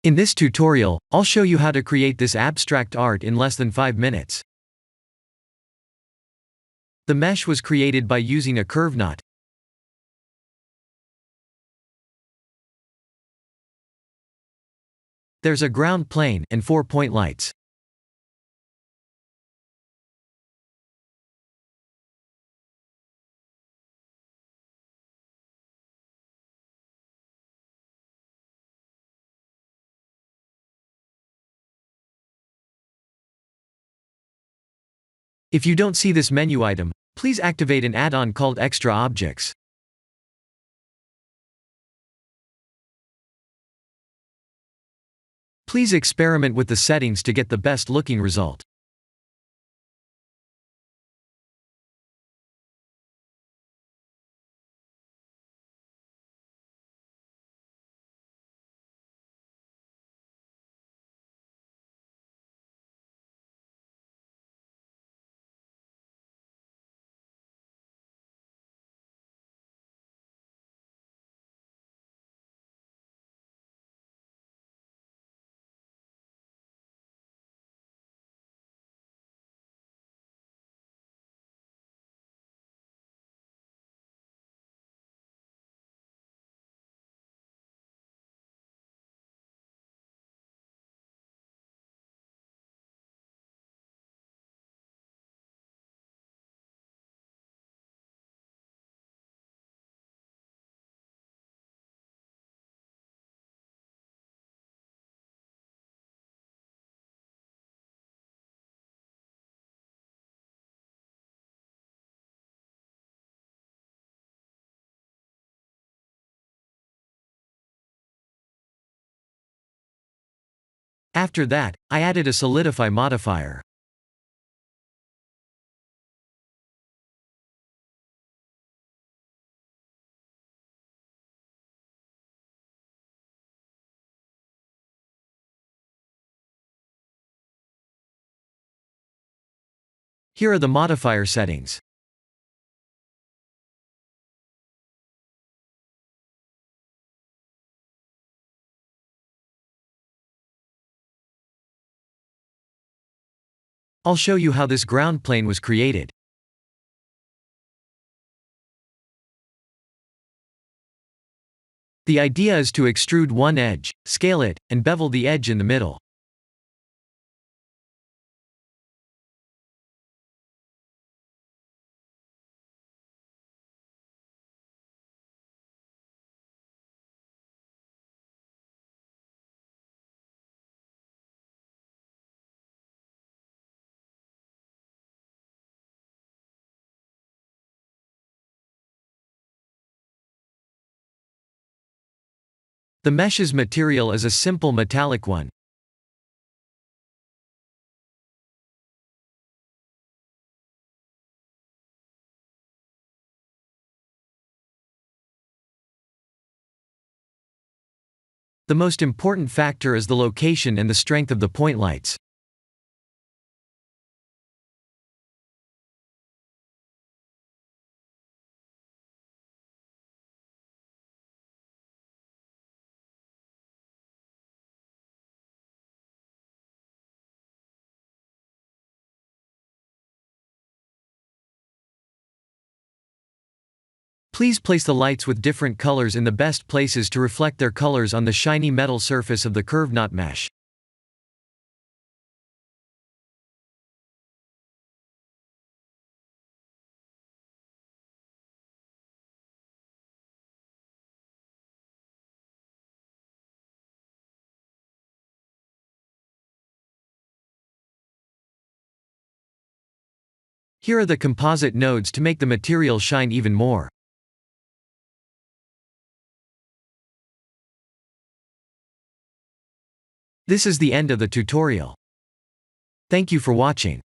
In this tutorial, I'll show you how to create this abstract art in less than 5 minutes. The mesh was created by using a curve knot. There's a ground plane and 4 point lights. If you don't see this menu item, please activate an add-on called Extra Objects. Please experiment with the settings to get the best looking result. After that, I added a solidify modifier. Here are the modifier settings. I'll show you how this ground plane was created. The idea is to extrude one edge, scale it, and bevel the edge in the middle. The mesh's material is a simple metallic one. The most important factor is the location and the strength of the point lights. Please place the lights with different colors in the best places to reflect their colors on the shiny metal surface of the curve knot mesh. Here are the composite nodes to make the material shine even more. This is the end of the tutorial. Thank you for watching.